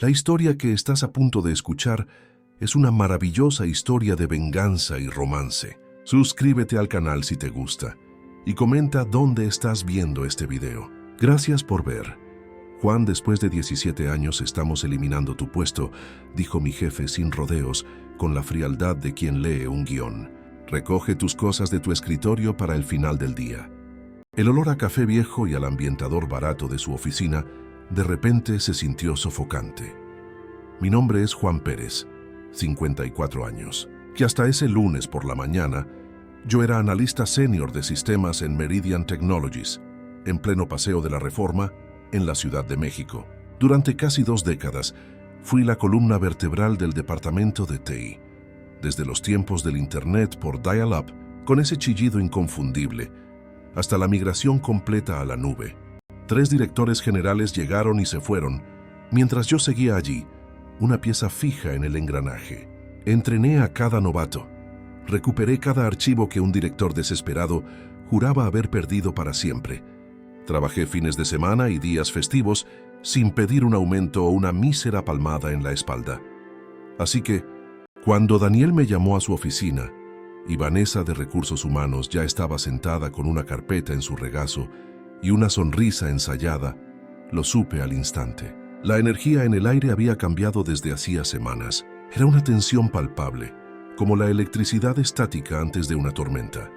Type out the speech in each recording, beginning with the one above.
La historia que estás a punto de escuchar es una maravillosa historia de venganza y romance. Suscríbete al canal si te gusta y comenta dónde estás viendo este video. Gracias por ver. Juan, después de 17 años estamos eliminando tu puesto, dijo mi jefe sin rodeos, con la frialdad de quien lee un guión. Recoge tus cosas de tu escritorio para el final del día. El olor a café viejo y al ambientador barato de su oficina de repente se sintió sofocante. Mi nombre es Juan Pérez, 54 años, que hasta ese lunes por la mañana yo era analista senior de sistemas en Meridian Technologies, en pleno Paseo de la Reforma, en la Ciudad de México. Durante casi 2 décadas fui la columna vertebral del departamento de TI, desde los tiempos del Internet por dial-up, con ese chillido inconfundible, hasta la migración completa a la nube. 3 directores generales llegaron y se fueron, mientras yo seguía allí, una pieza fija en el engranaje. Entrené a cada novato. Recuperé cada archivo que un director desesperado juraba haber perdido para siempre. Trabajé fines de semana y días festivos sin pedir un aumento o una mísera palmada en la espalda. Así que, cuando Daniel me llamó a su oficina y Vanessa de Recursos Humanos ya estaba sentada con una carpeta en su regazo y una sonrisa ensayada, lo supe al instante. La energía en el aire había cambiado desde hacía semanas. Era una tensión palpable, como la electricidad estática antes de una tormenta.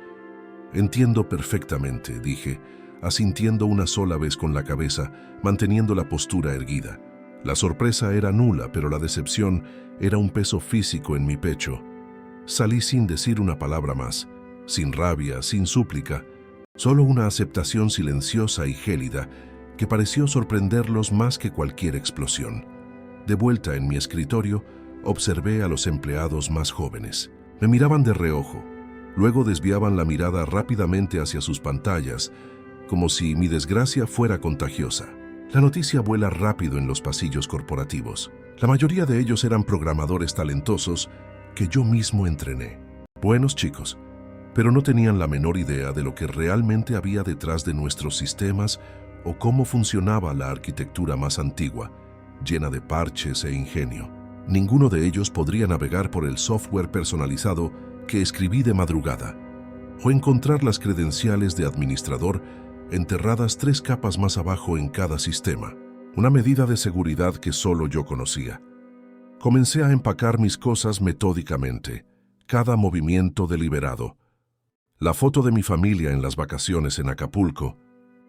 Entiendo perfectamente, dije, asintiendo una sola vez con la cabeza, manteniendo la postura erguida. La sorpresa era nula, pero la decepción era un peso físico en mi pecho. Salí sin decir una palabra más, sin rabia, sin súplica, solo una aceptación silenciosa y gélida que pareció sorprenderlos más que cualquier explosión. De vuelta en mi escritorio, observé a los empleados más jóvenes. Me miraban de reojo, luego desviaban la mirada rápidamente hacia sus pantallas, como si mi desgracia fuera contagiosa. La noticia vuela rápido en los pasillos corporativos. La mayoría de ellos eran programadores talentosos que yo mismo entrené. Buenos chicos, pero no tenían la menor idea de lo que realmente había detrás de nuestros sistemas o cómo funcionaba la arquitectura más antigua, llena de parches e ingenio. Ninguno de ellos podría navegar por el software personalizado que escribí de madrugada, o encontrar las credenciales de administrador enterradas 3 capas más abajo en cada sistema, una medida de seguridad que solo yo conocía. Comencé a empacar mis cosas metódicamente, cada movimiento deliberado. La foto de mi familia en las vacaciones en Acapulco,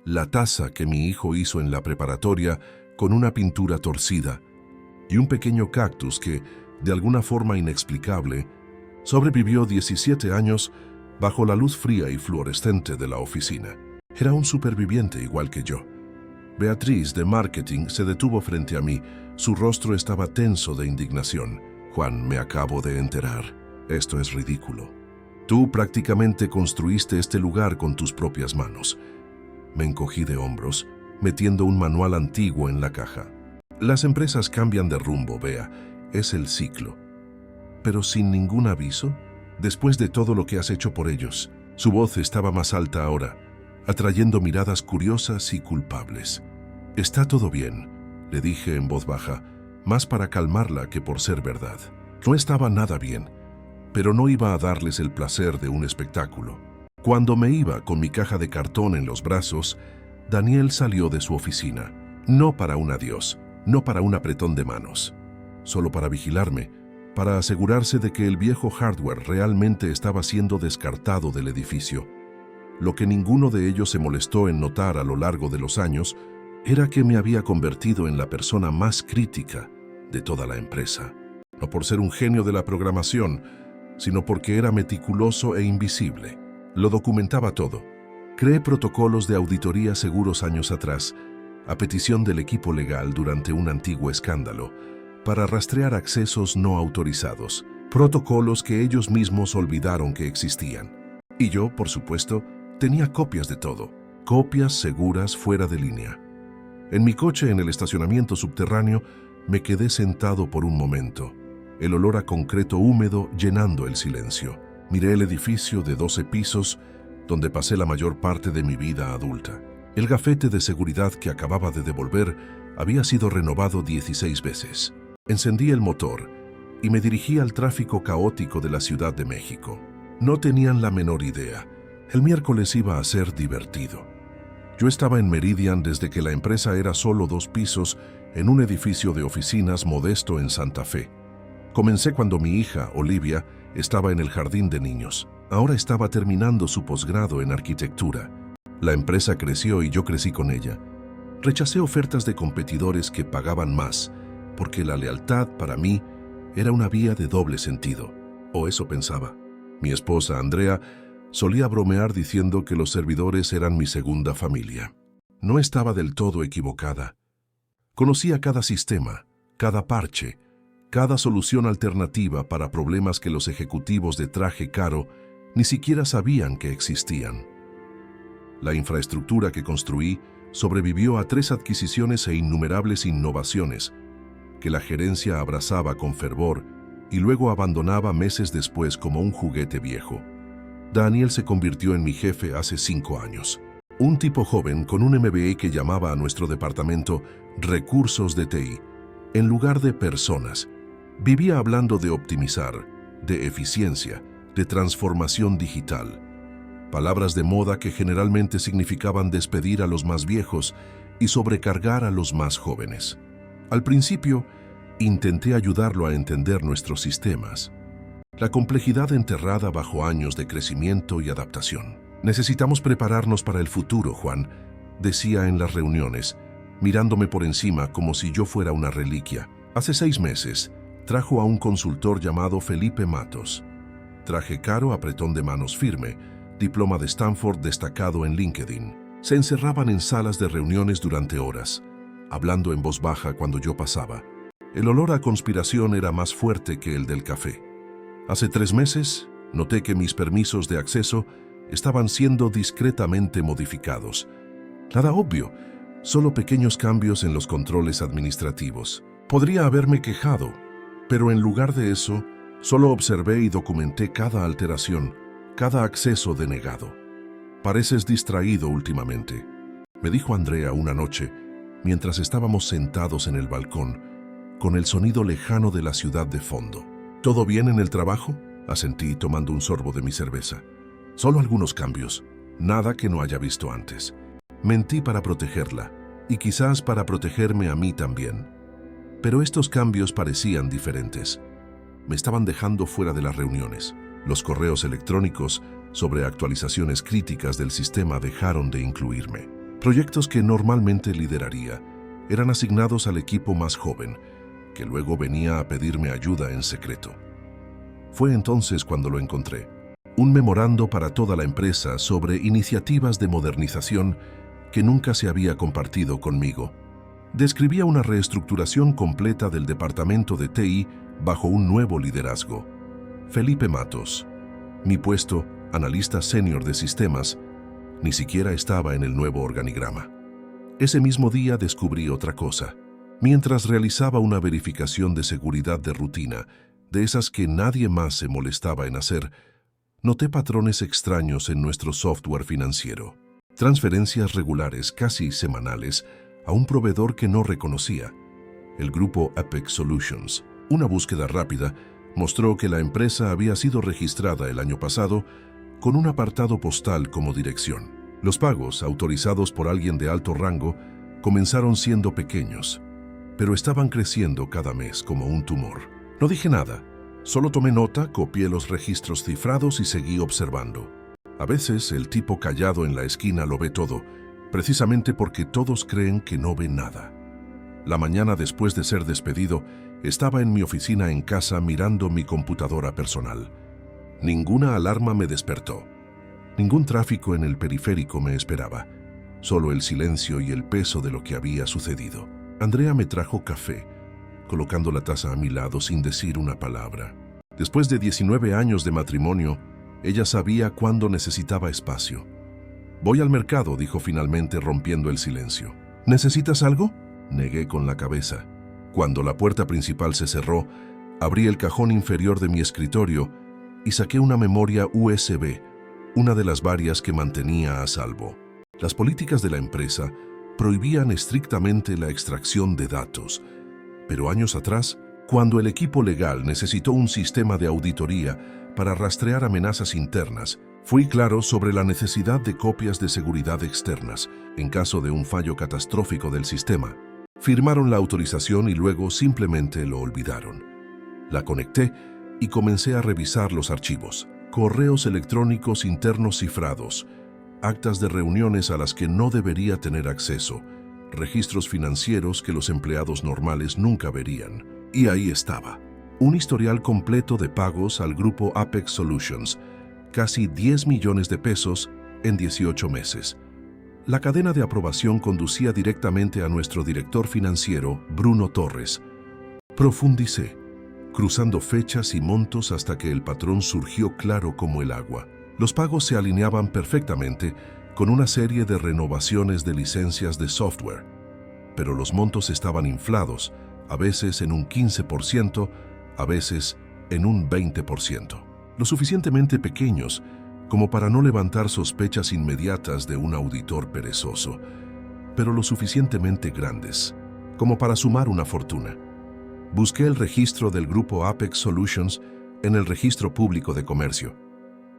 la taza que mi hijo hizo en la preparatoria con una pintura torcida y un pequeño cactus que, de alguna forma inexplicable, sobrevivió 17 años bajo la luz fría y fluorescente de la oficina. Era un superviviente igual que yo. Beatriz, de marketing, se detuvo frente a mí. Su rostro estaba tenso de indignación. Juan, me acabo de enterar. Esto es ridículo. Tú prácticamente construiste este lugar con tus propias manos. Me encogí de hombros, metiendo un manual antiguo en la caja. Las empresas cambian de rumbo, Bea. Es el ciclo. Pero sin ningún aviso, después de todo lo que has hecho por ellos. Su voz estaba más alta ahora, atrayendo miradas curiosas y culpables. Está todo bien, le dije en voz baja, más para calmarla que por ser verdad. No estaba nada bien, pero no iba a darles el placer de un espectáculo. Cuando me iba con mi caja de cartón en los brazos, Daniel salió de su oficina, no para un adiós, no para un apretón de manos, solo para vigilarme, para asegurarse de que el viejo hardware realmente estaba siendo descartado del edificio. Lo que ninguno de ellos se molestó en notar a lo largo de los años era que me había convertido en la persona más crítica de toda la empresa. No por ser un genio de la programación, sino porque era meticuloso e invisible. Lo documentaba todo. Creé protocolos de auditoría seguros años atrás, a petición del equipo legal durante un antiguo escándalo, para rastrear accesos no autorizados, protocolos que ellos mismos olvidaron que existían. Y yo, por supuesto, tenía copias de todo, copias seguras fuera de línea. En mi coche en el estacionamiento subterráneo me quedé sentado por un momento, el olor a concreto húmedo llenando el silencio. Miré el edificio de 12 pisos donde pasé la mayor parte de mi vida adulta. El gafete de seguridad que acababa de devolver Había sido renovado 16 veces. Encendí el motor y me dirigí al tráfico caótico de la Ciudad de México. No tenían la menor idea. El miércoles iba a ser divertido. Yo estaba en Meridian desde que la empresa era solo 2 pisos en un edificio de oficinas modesto en Santa Fe. Comencé cuando mi hija, Olivia, estaba en el jardín de niños. Ahora estaba terminando su posgrado en arquitectura. La empresa creció y yo crecí con ella. Rechacé ofertas de competidores que pagaban más, porque la lealtad para mí era una vía de doble sentido. O eso pensaba. Mi esposa, Andrea, solía bromear diciendo que los servidores eran mi segunda familia. No estaba del todo equivocada. Conocía cada sistema, cada parche, cada solución alternativa para problemas que los ejecutivos de traje caro ni siquiera sabían que existían. La infraestructura que construí sobrevivió a 3 adquisiciones e innumerables innovaciones que la gerencia abrazaba con fervor y luego abandonaba meses después como un juguete viejo. Daniel se convirtió en mi jefe hace 5 años. Un tipo joven con un MBA que llamaba a nuestro departamento recursos de TI, en lugar de personas. Vivía hablando de optimizar, de eficiencia, de transformación digital. Palabras de moda que generalmente significaban despedir a los más viejos y sobrecargar a los más jóvenes. Al principio, intenté ayudarlo a entender nuestros sistemas. La complejidad enterrada bajo años de crecimiento y adaptación. Necesitamos prepararnos para el futuro, Juan, decía en las reuniones, mirándome por encima como si yo fuera una reliquia. Hace 6 meses, trajo a un consultor llamado Felipe Matos. Traje caro, apretón de manos firme, diploma de Stanford destacado en LinkedIn. Se encerraban en salas de reuniones durante horas, hablando en voz baja cuando yo pasaba. El olor a conspiración era más fuerte que el del café. Hace 3 meses, noté que mis permisos de acceso estaban siendo discretamente modificados. Nada obvio, solo pequeños cambios en los controles administrativos. Podría haberme quejado, pero en lugar de eso, solo observé y documenté cada alteración, cada acceso denegado. Pareces distraído últimamente, me dijo Andrea una noche, mientras estábamos sentados en el balcón, con el sonido lejano de la ciudad de fondo. ¿Todo bien en el trabajo?, asentí tomando un sorbo de mi cerveza. Solo algunos cambios, nada que no haya visto antes. Mentí para protegerla, y quizás para protegerme a mí también. Pero estos cambios parecían diferentes. Me estaban dejando fuera de las reuniones. Los correos electrónicos sobre actualizaciones críticas del sistema dejaron de incluirme. Proyectos que normalmente lideraría eran asignados al equipo más joven, que luego venía a pedirme ayuda en secreto. Fue entonces cuando lo encontré. Un memorando para toda la empresa sobre iniciativas de modernización que nunca se había compartido conmigo. Describía una reestructuración completa del departamento de TI bajo un nuevo liderazgo. Felipe Matos, mi puesto, analista senior de sistemas, ni siquiera estaba en el nuevo organigrama. Ese mismo día descubrí otra cosa. Mientras realizaba una verificación de seguridad de rutina, de esas que nadie más se molestaba en hacer, noté patrones extraños en nuestro software financiero. Transferencias regulares, casi semanales, a un proveedor que no reconocía, el grupo Apex Solutions. Una búsqueda rápida mostró que la empresa había sido registrada el año pasado con un apartado postal como dirección. Los pagos, autorizados por alguien de alto rango, comenzaron siendo pequeños, pero estaban creciendo cada mes como un tumor. No dije nada, solo tomé nota, copié los registros cifrados y seguí observando. A veces el tipo callado en la esquina lo ve todo, precisamente porque todos creen que no ve nada. La mañana después de ser despedido, estaba en mi oficina en casa mirando mi computadora personal. Ninguna alarma me despertó. Ningún tráfico en el periférico me esperaba. Solo el silencio y el peso de lo que había sucedido. Andrea me trajo café, colocando la taza a mi lado sin decir una palabra. Después de 19 años de matrimonio, ella sabía cuándo necesitaba espacio. «Voy al mercado», dijo finalmente rompiendo el silencio. «¿Necesitas algo?», negué con la cabeza. Cuando la puerta principal se cerró, abrí el cajón inferior de mi escritorio y saqué una memoria USB, una de las varias que mantenía a salvo. Las políticas de la empresa prohibían estrictamente la extracción de datos. Pero años atrás, cuando el equipo legal necesitó un sistema de auditoría para rastrear amenazas internas, fui claro sobre la necesidad de copias de seguridad externas en caso de un fallo catastrófico del sistema. Firmaron la autorización y luego simplemente lo olvidaron. La conecté y comencé a revisar los archivos, correos electrónicos internos cifrados, actas de reuniones a las que no debería tener acceso, registros financieros que los empleados normales nunca verían. Y ahí estaba, un historial completo de pagos al grupo Apex Solutions, casi 10 millones de pesos en 18 meses. La cadena de aprobación conducía directamente a nuestro director financiero, Bruno Torres. Profundicé, cruzando fechas y montos hasta que el patrón surgió claro como el agua. Los pagos se alineaban perfectamente con una serie de renovaciones de licencias de software, pero los montos estaban inflados, a veces en un 15%, a veces en un 20%. Lo suficientemente pequeños como para no levantar sospechas inmediatas de un auditor perezoso, pero lo suficientemente grandes como para sumar una fortuna. Busqué el registro del grupo Apex Solutions en el Registro Público de Comercio.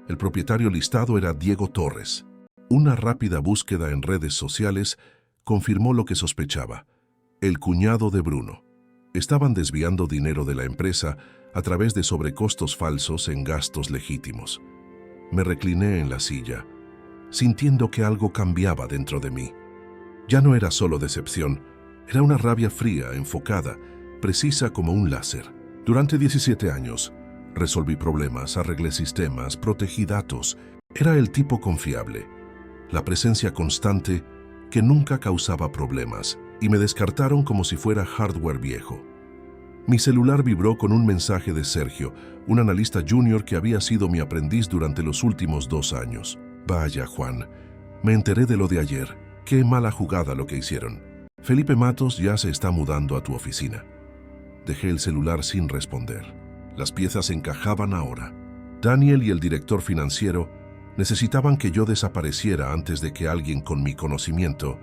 El propietario listado era Diego Torres. Una rápida búsqueda en redes sociales confirmó lo que sospechaba: el cuñado de Bruno. Estaban desviando dinero de la empresa a través de sobrecostos falsos en gastos legítimos. Me recliné en la silla, sintiendo que algo cambiaba dentro de mí. Ya no era solo decepción, era una rabia fría, enfocada, precisa como un láser. Durante 17 años, resolví problemas, arreglé sistemas, protegí datos. Era el tipo confiable, la presencia constante que nunca causaba problemas, y me descartaron como si fuera hardware viejo. Mi celular vibró con un mensaje de Sergio, un analista junior que había sido mi aprendiz durante los últimos 2 años. Vaya, Juan, me enteré de lo de ayer. Qué mala jugada lo que hicieron. Felipe Matos ya se está mudando a tu oficina. Dejé el celular sin responder. Las piezas encajaban ahora. Daniel y el director financiero necesitaban que yo desapareciera antes de que alguien con mi conocimiento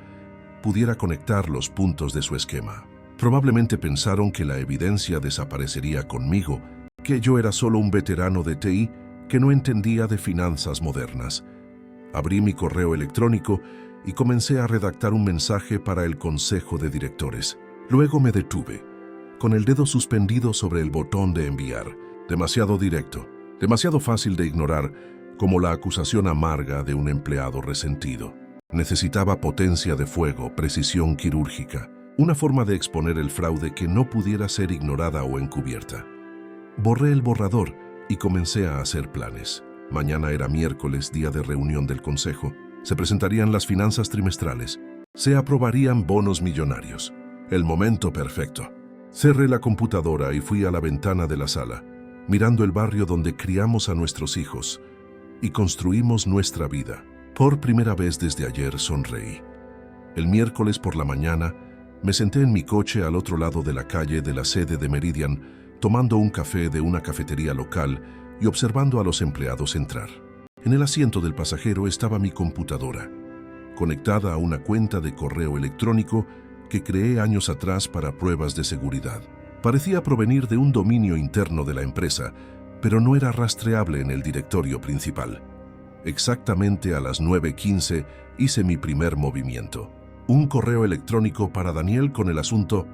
pudiera conectar los puntos de su esquema. Probablemente pensaron que la evidencia desaparecería conmigo, que yo era solo un veterano de TI que no entendía de finanzas modernas. Abrí mi correo electrónico y comencé a redactar un mensaje para el consejo de directores. Luego me detuve, con el dedo suspendido sobre el botón de enviar. Demasiado directo, demasiado fácil de ignorar, como la acusación amarga de un empleado resentido. Necesitaba potencia de fuego, precisión quirúrgica, una forma de exponer el fraude que no pudiera ser ignorada o encubierta. Borré el borrador y comencé a hacer planes. Mañana era miércoles, día de reunión del consejo. Se presentarían las finanzas trimestrales. Se aprobarían bonos millonarios. El momento perfecto. Cerré la computadora y fui a la ventana de la sala, mirando el barrio donde criamos a nuestros hijos y construimos nuestra vida. Por primera vez desde ayer sonreí. El miércoles por la mañana me senté en mi coche al otro lado de la calle de la sede de Meridian, tomando un café de una cafetería local y observando a los empleados entrar. En el asiento del pasajero estaba mi computadora, conectada a una cuenta de correo electrónico que creé años atrás para pruebas de seguridad. Parecía provenir de un dominio interno de la empresa, pero no era rastreable en el directorio principal. Exactamente a las 9:15 hice mi primer movimiento. Un correo electrónico para Daniel con el asunto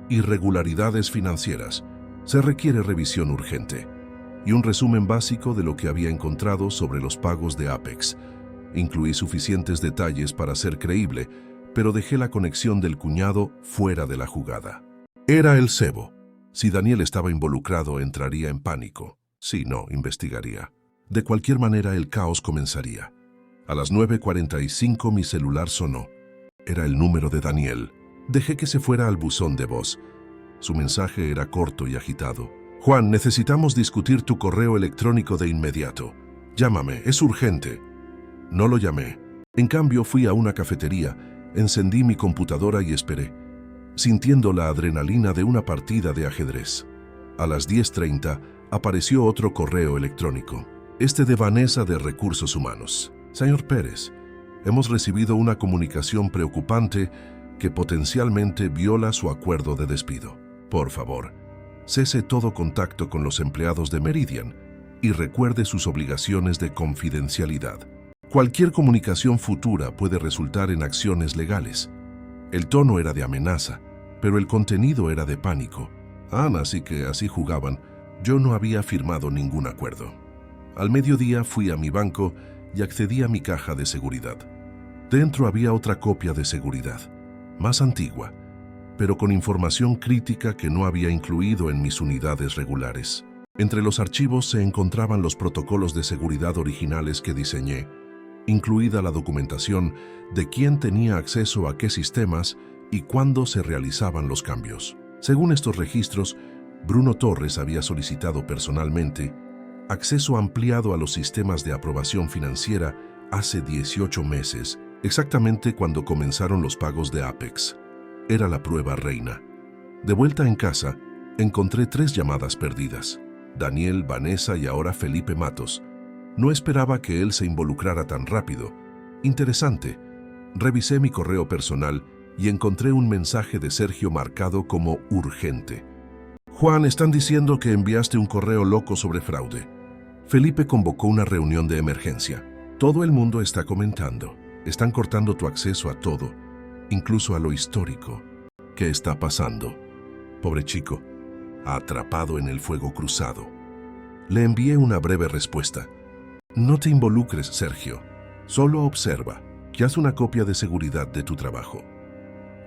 irregularidades financieras. Se requiere revisión urgente. Y un resumen básico de lo que había encontrado sobre los pagos de Apex. Incluí suficientes detalles para ser creíble, pero dejé la conexión del cuñado fuera de la jugada. Era el cebo. Si Daniel estaba involucrado, entraría en pánico. Si no, investigaría. De cualquier manera, el caos comenzaría. A las 9:45 mi celular sonó. Era el número de Daniel. Dejé que se fuera al buzón de voz. Su mensaje era corto y agitado. Juan, necesitamos discutir tu correo electrónico de inmediato. Llámame, es urgente. No lo llamé. En cambio, fui a una cafetería, encendí mi computadora y esperé, sintiendo la adrenalina de una partida de ajedrez. A las 10:30 apareció otro correo electrónico. Este de Vanessa de Recursos Humanos. Señor Pérez, Hemos recibido una comunicación preocupante que potencialmente viola su acuerdo de despido. Por favor, cese todo contacto con los empleados de Meridian y recuerde sus obligaciones de confidencialidad. Cualquier comunicación futura puede resultar en acciones legales. El tono era de amenaza, pero el contenido era de pánico. Así que así jugaban. Yo no había firmado ningún acuerdo. Al mediodía fui a mi banco y accedí a mi caja de seguridad. Dentro había otra copia de seguridad, más antigua, pero con información crítica que no había incluido en mis unidades regulares. Entre los archivos se encontraban los protocolos de seguridad originales que diseñé, incluida la documentación de quién tenía acceso a qué sistemas y cuándo se realizaban los cambios. Según estos registros, Bruno Torres había solicitado personalmente acceso ampliado a los sistemas de aprobación financiera hace 18 meses, exactamente cuando comenzaron los pagos de Apex. Era la prueba reina. De vuelta en casa, encontré 3 llamadas perdidas. Daniel, Vanessa y ahora Felipe Matos. No esperaba que él se involucrara tan rápido. Interesante. Revisé mi correo personal y encontré un mensaje de Sergio marcado como urgente. Juan, están diciendo que enviaste un correo loco sobre fraude. Felipe convocó una reunión de emergencia. Todo el mundo está comentando. Están cortando tu acceso a todo, incluso a lo histórico. ¿Qué está pasando? Pobre chico, atrapado en el fuego cruzado. Le envié una breve respuesta. No te involucres, Sergio. Solo observa y haz una copia de seguridad de tu trabajo.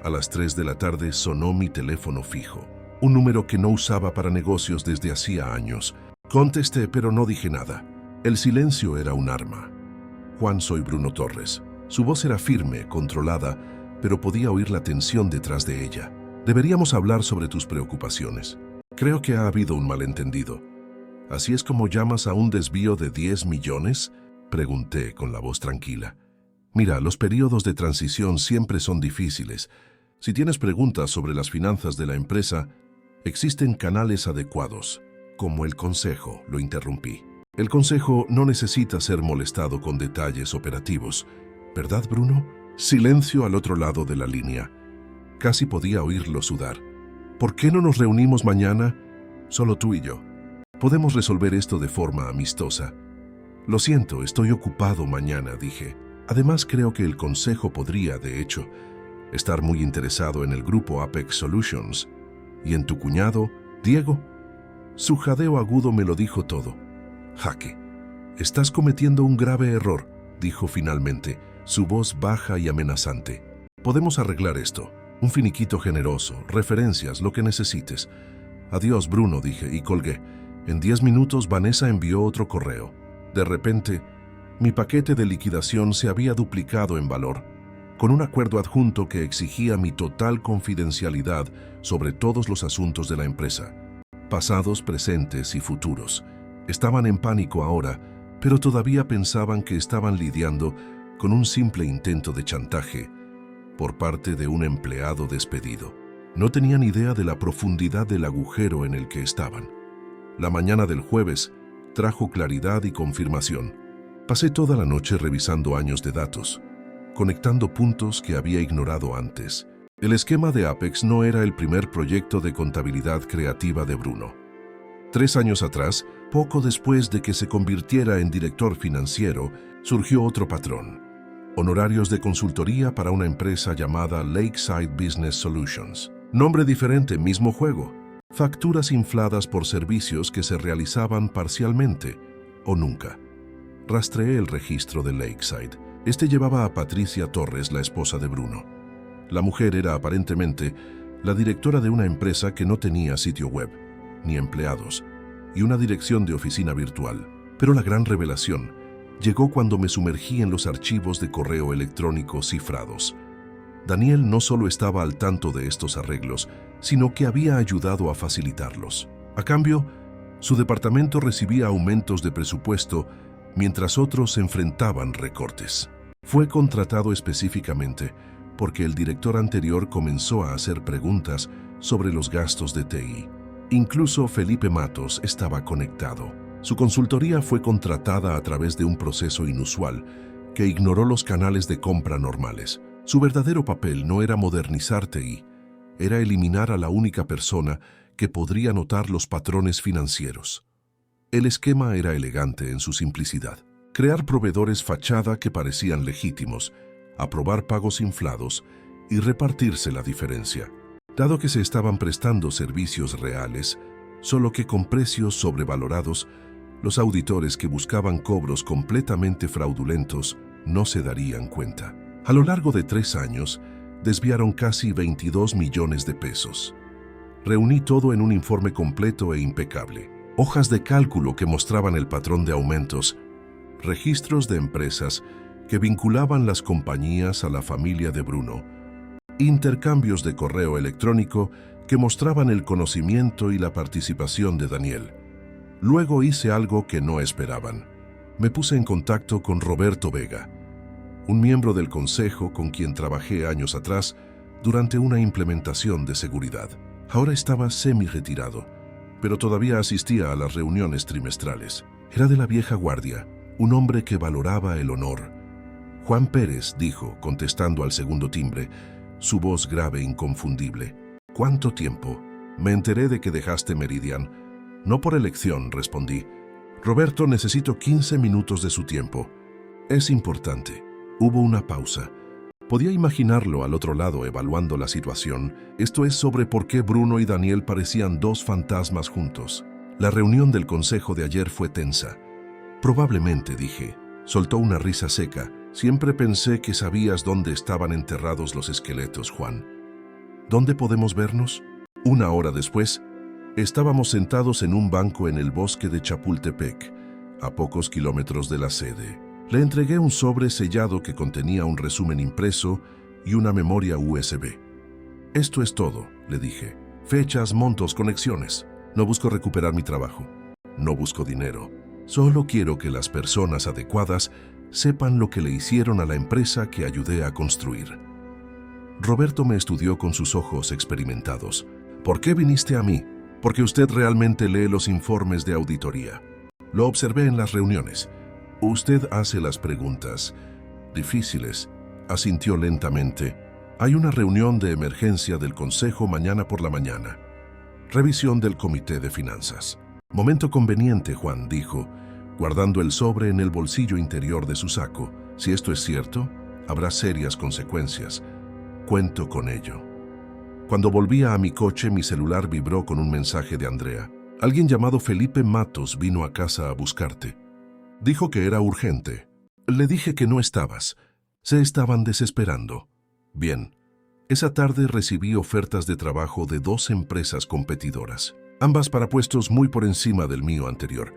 A las 3 de la tarde sonó mi teléfono fijo, un número que no usaba para negocios desde hacía años. Contesté, pero no dije nada. El silencio era un arma. Juan, soy Bruno Torres. Su voz era firme, controlada, pero podía oír la tensión detrás de ella. Deberíamos hablar sobre tus preocupaciones. Creo que ha habido un malentendido. ¿Así es como llamas a un desvío de 10 millones? Pregunté con la voz tranquila. Mira, los periodos de transición siempre son difíciles. Si tienes preguntas sobre las finanzas de la empresa, existen canales adecuados, como el consejo, lo interrumpí. El consejo no necesita ser molestado con detalles operativos, ¿verdad, Bruno? Silencio al otro lado de la línea. Casi podía oírlo sudar. ¿Por qué no nos reunimos mañana? Solo tú y yo. Podemos resolver esto de forma amistosa. Lo siento, estoy ocupado mañana, dije. Además, creo que el consejo podría, de hecho, estar muy interesado en el grupo Apex Solutions. ¿Y en tu cuñado, Diego? Su jadeo agudo me lo dijo todo. Jaque. Estás cometiendo un grave error, dijo finalmente, su voz baja y amenazante. Podemos arreglar esto. Un finiquito generoso, referencias, lo que necesites. Adiós, Bruno, dije y colgué. En 10 minutos Vanessa envió otro correo. De repente, mi paquete de liquidación se había duplicado en valor, con un acuerdo adjunto que exigía mi total confidencialidad sobre todos los asuntos de la empresa, pasados, presentes y futuros. Estaban en pánico ahora, pero todavía pensaban que estaban lidiando con un simple intento de chantaje por parte de un empleado despedido. No tenían idea de la profundidad del agujero en el que estaban. La mañana del jueves trajo claridad y confirmación. Pasé toda la noche revisando años de datos, conectando puntos que había ignorado antes. El esquema de Apex no era el primer proyecto de contabilidad creativa de Bruno. 3 años atrás, poco después de que se convirtiera en director financiero, surgió otro patrón. Honorarios de consultoría para una empresa llamada Lakeside Business Solutions. Nombre diferente, mismo juego. Facturas infladas por servicios que se realizaban parcialmente o nunca. Rastreé el registro de Lakeside. Este llevaba a Patricia Torres, la esposa de Bruno. La mujer era aparentemente la directora de una empresa que no tenía sitio web, ni empleados, y una dirección de oficina virtual. Pero la gran revelación llegó cuando me sumergí en los archivos de correo electrónico cifrados. Daniel no solo estaba al tanto de estos arreglos, sino que había ayudado a facilitarlos. A cambio, su departamento recibía aumentos de presupuesto mientras otros enfrentaban recortes. Fue contratado específicamente porque el director anterior comenzó a hacer preguntas sobre los gastos de TI. Incluso Felipe Matos estaba conectado. Su consultoría fue contratada a través de un proceso inusual que ignoró los canales de compra normales. Su verdadero papel no era modernizar TI, era eliminar a la única persona que podría notar los patrones financieros. El esquema era elegante en su simplicidad. Crear proveedores fachada que parecían legítimos, aprobar pagos inflados y repartirse la diferencia. Dado que se estaban prestando servicios reales, solo que con precios sobrevalorados, los auditores que buscaban cobros completamente fraudulentos no se darían cuenta. A lo largo de 3 años, desviaron casi 22 millones de pesos. Reuní todo en un informe completo e impecable. Hojas de cálculo que mostraban el patrón de aumentos, registros de empresas que vinculaban las compañías a la familia de Bruno, intercambios de correo electrónico que mostraban el conocimiento y la participación de Daniel. Luego hice algo que no esperaban. Me puse en contacto con Roberto Vega, un miembro del consejo con quien trabajé años atrás durante una implementación de seguridad. Ahora estaba semi-retirado, pero todavía asistía a las reuniones trimestrales. Era de la vieja guardia, un hombre que valoraba el honor. Juan Pérez dijo, contestando al segundo timbre, su voz grave e inconfundible. ¿Cuánto tiempo? Me enteré de que dejaste Meridian. No por elección, respondí. Roberto, necesito 15 minutos de su tiempo. Es importante. Hubo una pausa. Podía imaginarlo al otro lado evaluando la situación. Esto es sobre por qué Bruno y Daniel parecían dos fantasmas juntos. La reunión del consejo de ayer fue tensa. Probablemente, dije. Soltó una risa seca. Siempre pensé que sabías dónde estaban enterrados los esqueletos, Juan. ¿Dónde podemos vernos? 1 hora después, estábamos sentados en un banco en el bosque de Chapultepec, a pocos kilómetros de la sede. Le entregué un sobre sellado que contenía un resumen impreso y una memoria USB. Esto es todo, le dije. Fechas, montos, conexiones. No busco recuperar mi trabajo. No busco dinero. Solo quiero que las personas adecuadas sepan lo que le hicieron a la empresa que ayudé a construir. Roberto me estudió con sus ojos experimentados. ¿Por qué viniste a mí? Porque usted realmente lee los informes de auditoría. Lo observé en las reuniones. Usted hace las preguntas difíciles. Asintió lentamente. Hay una reunión de emergencia del consejo mañana por la mañana. Revisión del comité de finanzas. Momento conveniente, Juan, dijo, guardando el sobre en el bolsillo interior de su saco. Si esto es cierto, habrá serias consecuencias. Cuento con ello. Cuando volvía a mi coche, mi celular vibró con un mensaje de Andrea. Alguien llamado Felipe Matos vino a casa a buscarte. Dijo que era urgente. Le dije que no estabas. Se estaban desesperando. Bien. Esa tarde recibí ofertas de trabajo de 2 empresas competidoras, ambas para puestos muy por encima del mío anterior,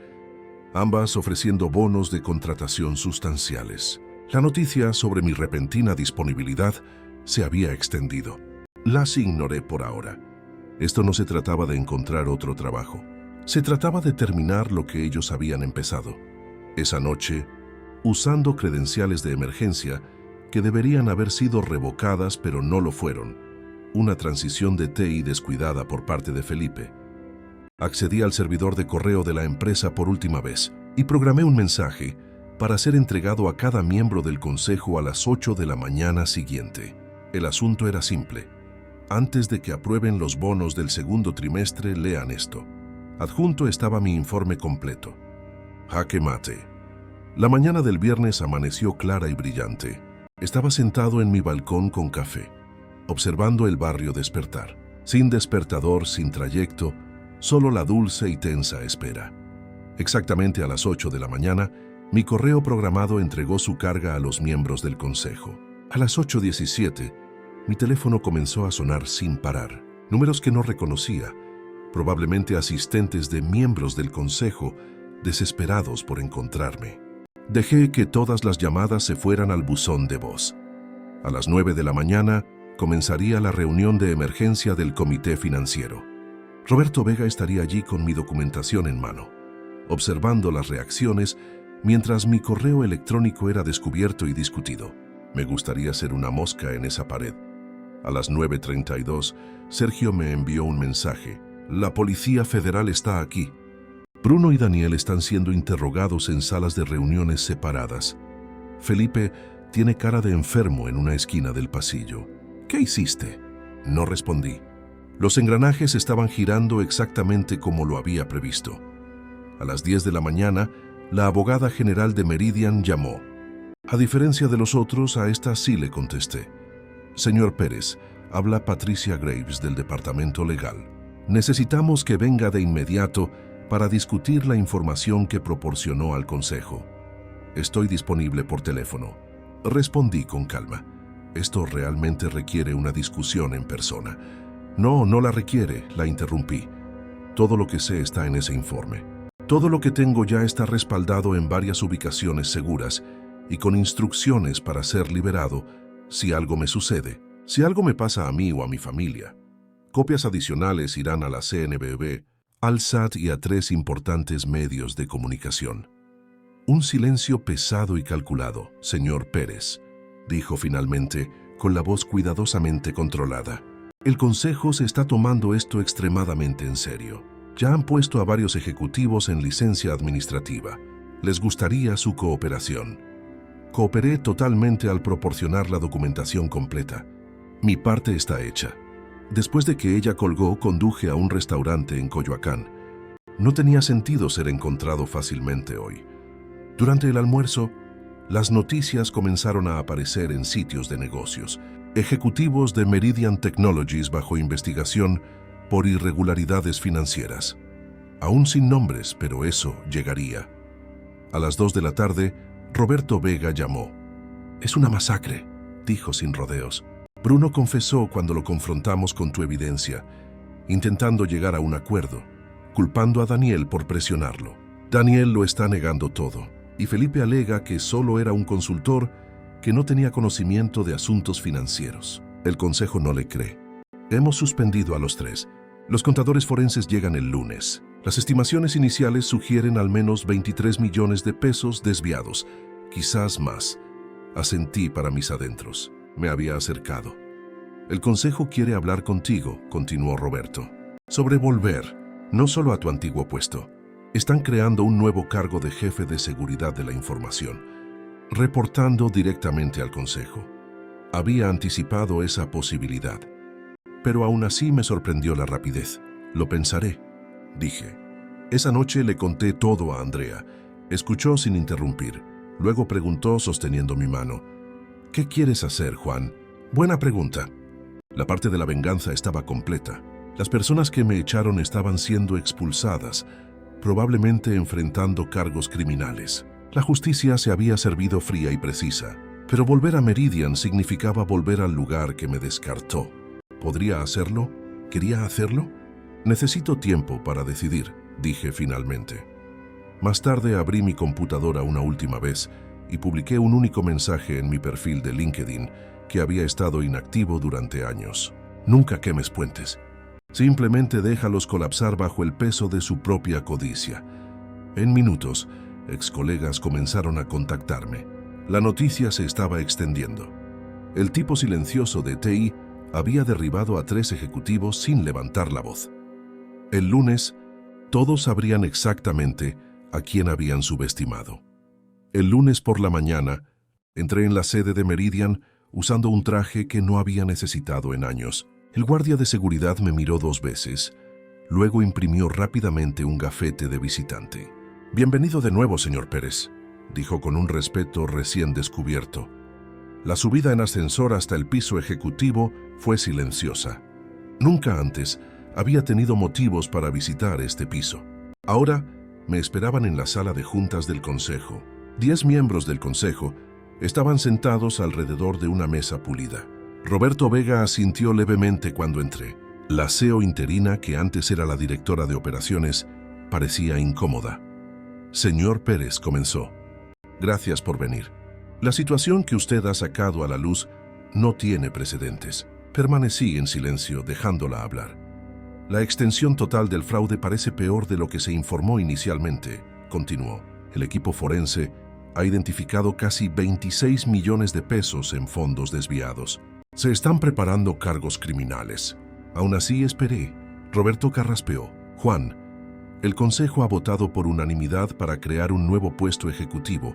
ambas ofreciendo bonos de contratación sustanciales. La noticia sobre mi repentina disponibilidad se había extendido. Las ignoré por ahora. Esto no se trataba de encontrar otro trabajo. Se trataba de terminar lo que ellos habían empezado. Esa noche, usando credenciales de emergencia que deberían haber sido revocadas pero no lo fueron, una transición de TI descuidada por parte de Felipe. Accedí al servidor de correo de la empresa por última vez y programé un mensaje para ser entregado a cada miembro del consejo a las 8 de la mañana siguiente. El asunto era simple. Antes de que aprueben los bonos del segundo trimestre, lean esto. Adjunto estaba mi informe completo. Jaque mate. La mañana del viernes amaneció clara y brillante. Estaba sentado en mi balcón con café, observando el barrio despertar. Sin despertador, sin trayecto, solo la dulce y tensa espera. Exactamente a las 8 de la mañana, mi correo programado entregó su carga a los miembros del consejo. A las 8:17, mi teléfono comenzó a sonar sin parar. Números que no reconocía, probablemente asistentes de miembros del consejo, desesperados por encontrarme. Dejé que todas las llamadas se fueran al buzón de voz. A las 9 de la mañana comenzaría la reunión de emergencia del comité financiero. Roberto Vega estaría allí con mi documentación en mano, observando las reacciones mientras mi correo electrónico era descubierto y discutido. Me gustaría ser una mosca en esa pared. A las 9:32, Sergio me envió un mensaje. La Policía Federal está aquí. Bruno y Daniel están siendo interrogados en salas de reuniones separadas. Felipe tiene cara de enfermo en una esquina del pasillo. ¿Qué hiciste? No respondí. Los engranajes estaban girando exactamente como lo había previsto. A las 10 de la mañana, la abogada general de Meridian llamó. A diferencia de los otros, a esta sí le contesté. Señor Pérez, habla Patricia Graves del departamento legal. Necesitamos que venga de inmediato para discutir la información que proporcionó al consejo. Estoy disponible por teléfono. Respondí con calma. Esto realmente requiere una discusión en persona. No, no la requiere, la interrumpí. Todo lo que sé está en ese informe. Todo lo que tengo ya está respaldado en varias ubicaciones seguras y con instrucciones para ser liberado si algo me sucede, si algo me pasa a mí o a mi familia. Copias adicionales irán a la CNBB, al SAT y a 3 importantes medios de comunicación. Un silencio pesado y calculado, señor Pérez, dijo finalmente, con la voz cuidadosamente controlada. El Consejo se está tomando esto extremadamente en serio. Ya han puesto a varios ejecutivos en licencia administrativa. Les gustaría su cooperación. Cooperé totalmente al proporcionar la documentación completa. Mi parte está hecha. Después de que ella colgó, conduje a un restaurante en Coyoacán. No tenía sentido ser encontrado fácilmente hoy. Durante el almuerzo, las noticias comenzaron a aparecer en sitios de negocios. Ejecutivos de Meridian Technologies bajo investigación por irregularidades financieras. Aún sin nombres, pero eso llegaría. A las 2 de la tarde, Roberto Vega llamó. «Es una masacre», dijo sin rodeos. «Bruno confesó cuando lo confrontamos con tu evidencia, intentando llegar a un acuerdo, culpando a Daniel por presionarlo. Daniel lo está negando todo, y Felipe alega que solo era un consultor que no tenía conocimiento de asuntos financieros. El Consejo no le cree. Hemos suspendido a los 3. Los contadores forenses llegan el lunes. Las estimaciones iniciales sugieren al menos 23 millones de pesos desviados, quizás más. Asentí para mis adentros. Me había acercado. El Consejo quiere hablar contigo, continuó Roberto, sobre volver, no solo a tu antiguo puesto. Están creando un nuevo cargo de jefe de seguridad de la información, reportando directamente al Consejo. Había anticipado esa posibilidad, pero aún así me sorprendió la rapidez. Lo pensaré, dije. Esa noche le conté todo a Andrea. Escuchó sin interrumpir. Luego preguntó sosteniendo mi mano. ¿Qué quieres hacer, Juan? Buena pregunta. La parte de la venganza estaba completa. Las personas que me echaron estaban siendo expulsadas, probablemente enfrentando cargos criminales. La justicia se había servido fría y precisa, pero volver a Meridian significaba volver al lugar que me descartó. ¿Podría hacerlo? ¿Quería hacerlo? Necesito tiempo para decidir, dije finalmente. Más tarde abrí mi computadora una última vez y publiqué un único mensaje en mi perfil de LinkedIn que había estado inactivo durante años. Nunca quemes puentes. Simplemente déjalos colapsar bajo el peso de su propia codicia. En minutos, excolegas comenzaron a contactarme. La noticia se estaba extendiendo. El tipo silencioso de TI había derribado a 3 ejecutivos sin levantar la voz. El lunes, todos sabrían exactamente a quién habían subestimado. El lunes por la mañana, entré en la sede de Meridian usando un traje que no había necesitado en años. El guardia de seguridad me miró 2 veces, luego imprimió rápidamente un gafete de visitante. «Bienvenido de nuevo, señor Pérez», dijo con un respeto recién descubierto. La subida en ascensor hasta el piso ejecutivo fue silenciosa. Nunca antes había tenido motivos para visitar este piso. Ahora me esperaban en la sala de juntas del Consejo. 10 miembros del Consejo estaban sentados alrededor de una mesa pulida. Roberto Vega asintió levemente cuando entré. La CEO interina, que antes era la directora de operaciones, parecía incómoda. «Señor Pérez», comenzó. «Gracias por venir. La situación que usted ha sacado a la luz no tiene precedentes». Permanecí en silencio, dejándola hablar. «La extensión total del fraude parece peor de lo que se informó inicialmente», continuó. «El equipo forense ha identificado casi 26 millones de pesos en fondos desviados. Se están preparando cargos criminales. Aún así esperé». Roberto carraspeó. «Juan, el Consejo ha votado por unanimidad para crear un nuevo puesto ejecutivo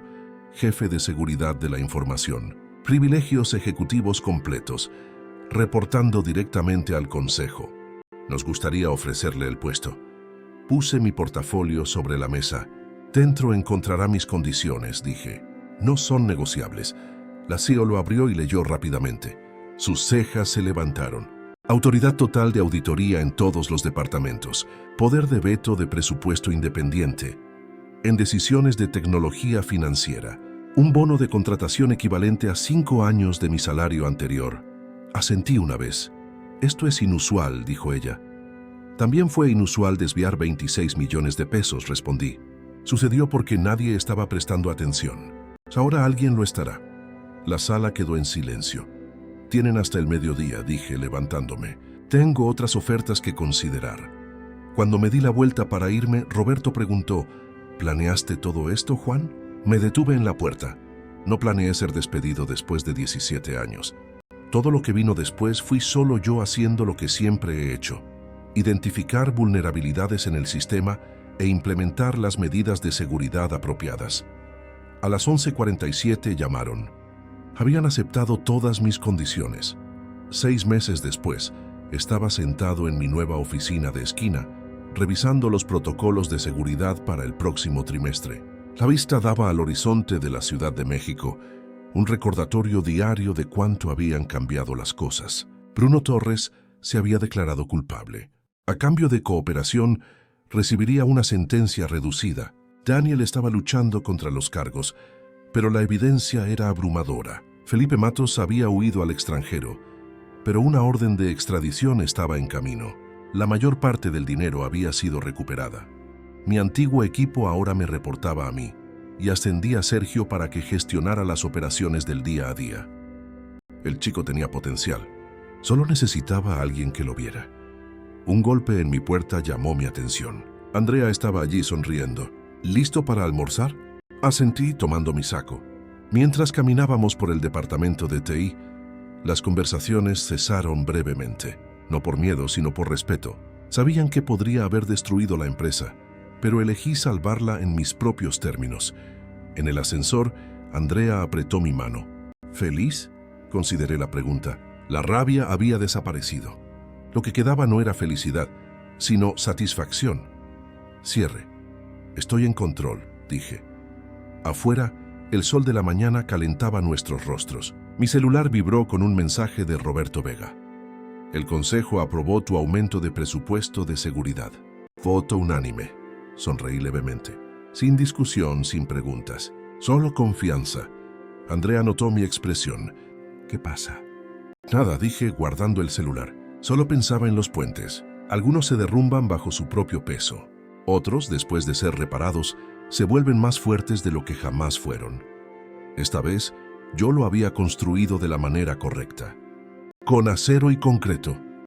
jefe de seguridad de la información, privilegios ejecutivos completos, reportando directamente al consejo. Nos gustaría ofrecerle el puesto. Puse mi portafolio sobre la mesa. Dentro encontrará mis condiciones, dije. No son negociables. La CEO lo abrió y leyó rápidamente. Sus cejas se levantaron. Autoridad total de auditoría en todos los departamentos. Poder de veto de presupuesto independiente. En decisiones de tecnología financiera. Un bono de contratación equivalente a 5 años de mi salario anterior. Asentí una vez. Esto es inusual, dijo ella. También fue inusual desviar 26 millones de pesos, respondí. Sucedió porque nadie estaba prestando atención. Ahora alguien lo estará. La sala quedó en silencio. Tienen hasta el mediodía, dije, levantándome. Tengo otras ofertas que considerar. Cuando me di la vuelta para irme, Roberto preguntó, ¿planeaste todo esto, Juan? Me detuve en la puerta. No planeé ser despedido después de 17 años. Todo lo que vino después fui solo yo haciendo lo que siempre he hecho. Identificar vulnerabilidades en el sistema e implementar las medidas de seguridad apropiadas. A las 11:47 llamaron. Habían aceptado todas mis condiciones. 6 meses después, estaba sentado en mi nueva oficina de esquina, revisando los protocolos de seguridad para el próximo trimestre. La vista daba al horizonte de la Ciudad de México, un recordatorio diario de cuánto habían cambiado las cosas. Bruno Torres se había declarado culpable. A cambio de cooperación, recibiría una sentencia reducida. Daniel estaba luchando contra los cargos, pero la evidencia era abrumadora. Felipe Matos había huido al extranjero, pero una orden de extradición estaba en camino. La mayor parte del dinero había sido recuperada. Mi antiguo equipo ahora me reportaba a mí, y ascendí a Sergio para que gestionara las operaciones del día a día. El chico tenía potencial. Solo necesitaba a alguien que lo viera. Un golpe en mi puerta llamó mi atención. Andrea estaba allí sonriendo. ¿Listo para almorzar? Asentí tomando mi saco. Mientras caminábamos por el departamento de TI, las conversaciones cesaron brevemente. No por miedo, sino por respeto. Sabían que podría haber destruido la empresa, pero elegí salvarla en mis propios términos. En el ascensor, Andrea apretó mi mano. ¿Feliz? Consideré la pregunta. La rabia había desaparecido. Lo que quedaba no era felicidad, sino satisfacción. Cierre. Estoy en control, dije. Afuera, el sol de la mañana calentaba nuestros rostros. Mi celular vibró con un mensaje de Roberto Vega. El consejo aprobó tu aumento de presupuesto de seguridad. Voto unánime. Sonreí levemente. Sin discusión, sin preguntas. Solo confianza. Andrea notó mi expresión. ¿Qué pasa? Nada, dije, guardando el celular. Solo pensaba en los puentes. Algunos se derrumban bajo su propio peso. Otros, después de ser reparados, se vuelven más fuertes de lo que jamás fueron. Esta vez, yo lo había construido de la manera correcta. Con acero y concreto.